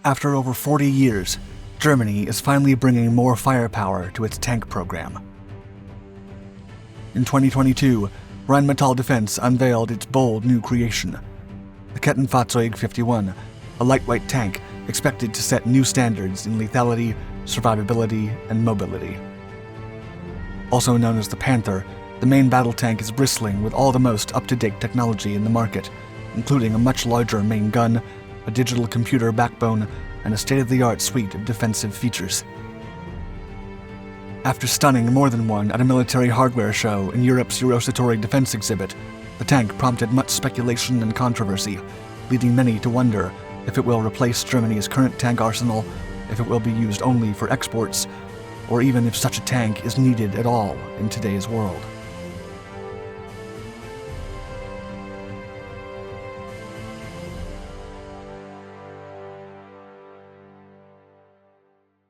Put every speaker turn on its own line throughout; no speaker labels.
After over 40 years, Germany is finally bringing more firepower to its tank program. In 2022, Rheinmetall Defense unveiled its bold new creation, the Kettenfahrzeug 51, a lightweight tank expected to set new standards in lethality, survivability, and mobility. Also known as the Panther, the main battle tank is bristling with all the most up-to-date technology in the market, including a much larger main gun, a digital computer backbone, and a state-of-the-art suite of defensive features. After stunning more than one at a military hardware show in Europe's Eurosatory defense exhibit, the tank prompted much speculation and controversy, leading many to wonder if it will replace Germany's current tank arsenal, if it will be used only for exports, or even if such a tank is needed at all in today's world.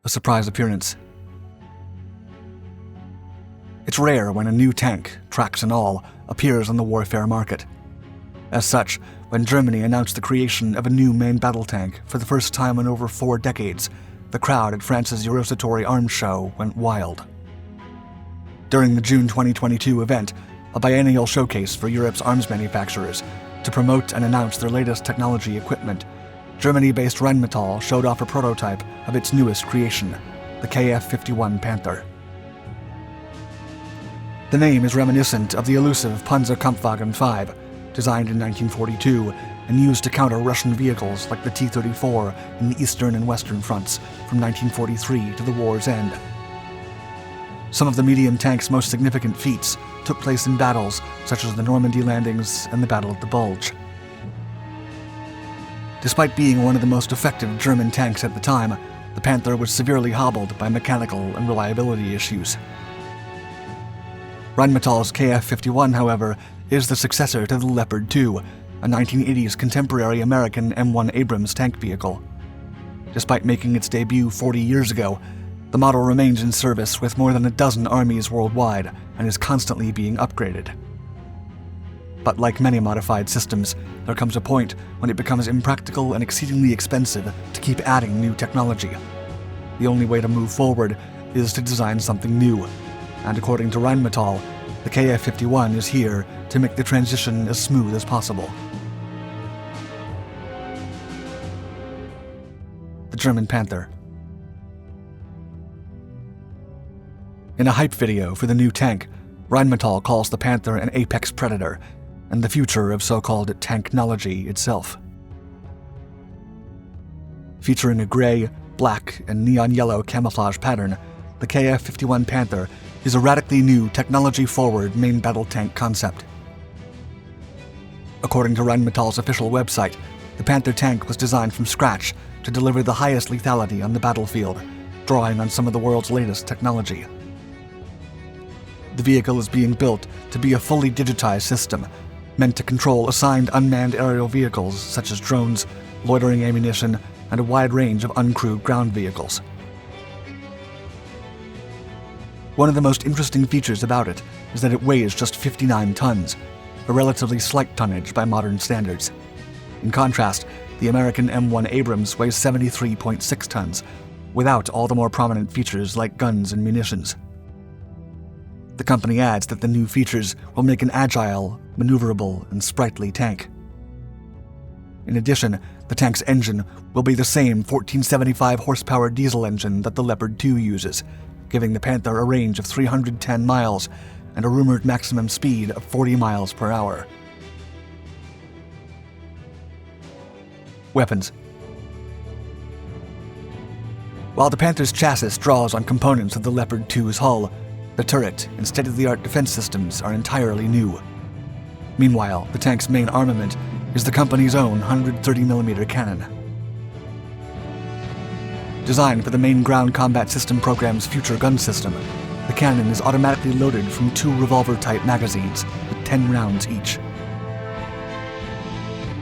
A surprise appearance. It's rare when a new tank, tracks and all, appears on the warfare market. As such, when Germany announced the creation of a new main battle tank for the first time in over 4 decades, the crowd at France's Eurosatory Arms Show went wild. During the June 2022 event, a biennial showcase for Europe's arms manufacturers, to promote and announce their latest technology equipment, Germany-based Rheinmetall showed off a prototype of its newest creation, the Kf-51 Panther. The name is reminiscent of the elusive Panzerkampfwagen 5, designed in 1942 and used to counter Russian vehicles like the T-34 in the Eastern and Western fronts from 1943 to the war's end. Some of the medium tank's most significant feats took place in battles such as the Normandy landings and the Battle of the Bulge. Despite being one of the most effective German tanks at the time, the Panther was severely hobbled by mechanical and reliability issues. Rheinmetall's Kf-51, however, is the successor to the Leopard 2, a 1980s contemporary American M1 Abrams tank vehicle. Despite making its debut 40 years ago, the model remains in service with more than a dozen armies worldwide and is constantly being upgraded. But like many modified systems, there comes a point when it becomes impractical and exceedingly expensive to keep adding new technology. The only way to move forward is to design something new, and according to Rheinmetall, the Kf-51 is here to make the transition as smooth as possible. The German Panther. In a hype video for the new tank, Rheinmetall calls the Panther an apex predator and the future of so-called tanknology itself. Featuring a gray, black, and neon yellow camouflage pattern, the Kf-51 Panther is a radically new, technology-forward main battle tank concept. According to Rheinmetall's official website, the Panther tank was designed from scratch to deliver the highest lethality on the battlefield, drawing on some of the world's latest technology. The vehicle is being built to be a fully digitized system, meant to control assigned unmanned aerial vehicles such as drones, loitering ammunition, and a wide range of uncrewed ground vehicles. One of the most interesting features about it is that it weighs just 59 tons, a relatively slight tonnage by modern standards. In contrast, the American M1 Abrams weighs 73.6 tons, without all the more prominent features like guns and munitions. The company adds that the new features will make an agile, maneuverable, and sprightly tank. In addition, the tank's engine will be the same 1475 horsepower diesel engine that the Leopard 2 uses, giving the Panther a range of 310 miles and a rumored maximum speed of 40 miles per hour. Weapons. While the Panther's chassis draws on components of the Leopard 2's hull, the turret and state-of-the-art defense systems are entirely new. Meanwhile, the tank's main armament is the company's own 130mm cannon. Designed for the main ground combat system program's future gun system, the cannon is automatically loaded from 2 revolver-type magazines with 10 rounds each.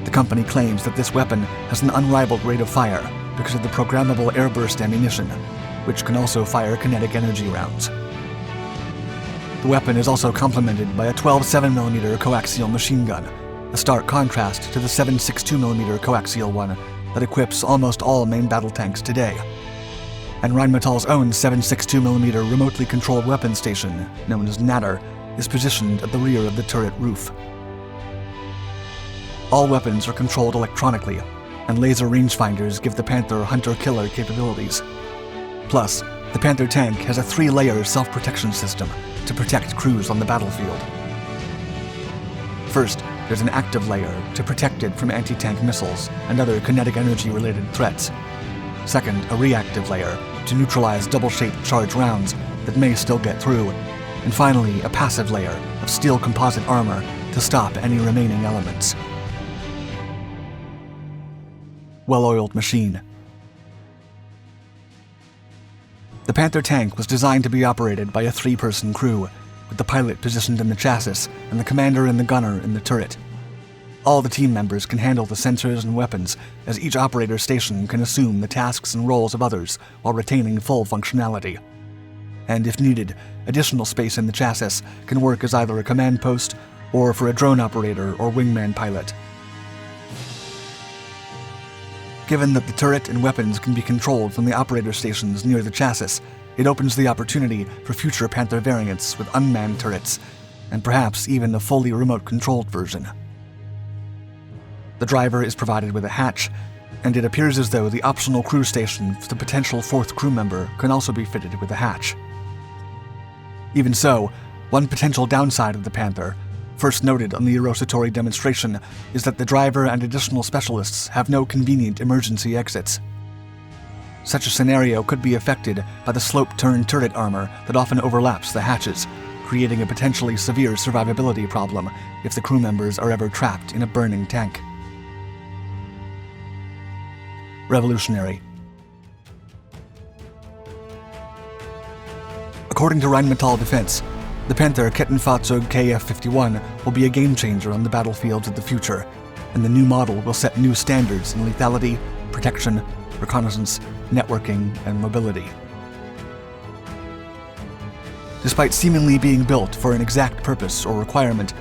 The company claims that this weapon has an unrivaled rate of fire because of the programmable airburst ammunition, which can also fire kinetic energy rounds. The weapon is also complemented by a 12 7mm coaxial machine gun, a stark contrast to the 7.62mm coaxial one that equips almost all main battle tanks today. And Rheinmetall's own 7.62mm remotely controlled weapon station, known as Natter, is positioned at the rear of the turret roof. All weapons are controlled electronically, and laser rangefinders give the Panther hunter-killer capabilities. Plus, the Panther tank has a 3-layer self-protection system to protect crews on the battlefield. First, there's an active layer to protect it from anti-tank missiles and other kinetic energy-related threats. Second, a reactive layer to neutralize double-shaped charge rounds that may still get through. And finally, a passive layer of steel composite armor to stop any remaining elements. Well-oiled machine. The Panther tank was designed to be operated by a 3-person crew, with the pilot positioned in the chassis and the commander and the gunner in the turret. All the team members can handle the sensors and weapons, as each operator station can assume the tasks and roles of others while retaining full functionality. And if needed, additional space in the chassis can work as either a command post or for a drone operator or wingman pilot. Given that the turret and weapons can be controlled from the operator stations near the chassis, it opens the opportunity for future Panther variants with unmanned turrets, and perhaps even a fully remote-controlled version. The driver is provided with a hatch, and it appears as though the optional crew station for the potential 4th crew member can also be fitted with a hatch. Even so, one potential downside of the Panther, first noted on the Eurosatory demonstration, is that the driver and additional specialists have no convenient emergency exits. Such a scenario could be affected by the slope-turn turret armor that often overlaps the hatches, creating a potentially severe survivability problem if the crew members are ever trapped in a burning tank. Revolutionary. According to Rheinmetall Defense, the Panther Kettenfahrzeug KF-51 will be a game-changer on the battlefields of the future, and the new model will set new standards in lethality, protection, reconnaissance, networking, and mobility. Despite seemingly being built for an exact purpose or requirement,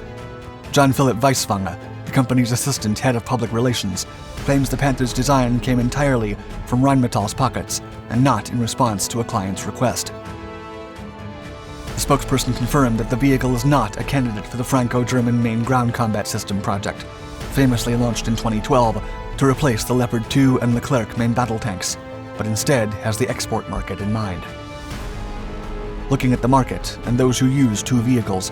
John Philip Weiswanger, the company's assistant head of public relations, claims the Panther's design came entirely from Rheinmetall's pockets and not in response to a client's request. The spokesperson confirmed that the vehicle is not a candidate for the Franco-German main ground combat system project, famously launched in 2012 to replace the Leopard 2 and Leclerc main battle tanks, but instead has the export market in mind. Looking at the market and those who use 2 vehicles,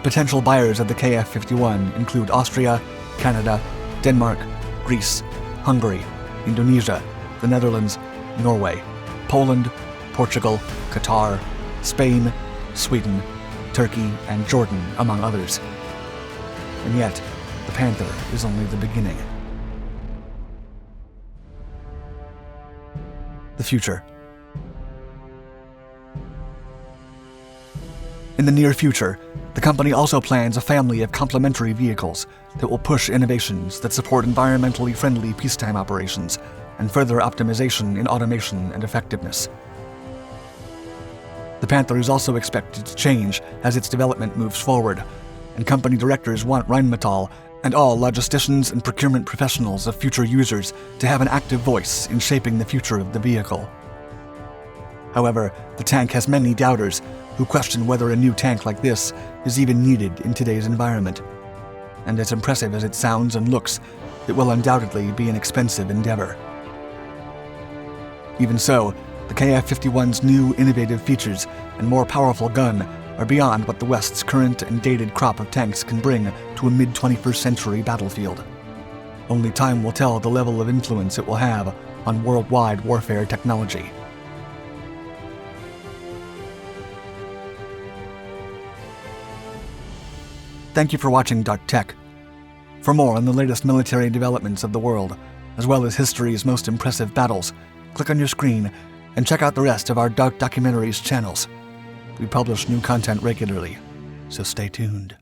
potential buyers of the KF-51 include Austria, Canada, Denmark, Greece, Hungary, Indonesia, the Netherlands, Norway, Poland, Portugal, Qatar, Spain, Sweden, Turkey, and Jordan, among others. And yet, the Panther is only the beginning. The future. In the near future, the company also plans a family of complementary vehicles that will push innovations that support environmentally friendly peacetime operations and further optimization in automation and effectiveness. The Panther is also expected to change as its development moves forward, and company directors want Rheinmetall and all logisticians and procurement professionals of future users to have an active voice in shaping the future of the vehicle. However, the tank has many doubters who question whether a new tank like this is even needed in today's environment. And as impressive as it sounds and looks, it will undoubtedly be an expensive endeavor. Even so, the KF-51's new innovative features and more powerful gun are beyond what the West's current and dated crop of tanks can bring to a mid-21st century battlefield. Only time will tell the level of influence it will have on worldwide warfare technology. Thank you for watching Dark Tech. For more on the latest military developments of the world, as well as history's most impressive battles, click on your screen and check out the rest of our Dark Documentaries channels. We publish new content regularly, so stay tuned.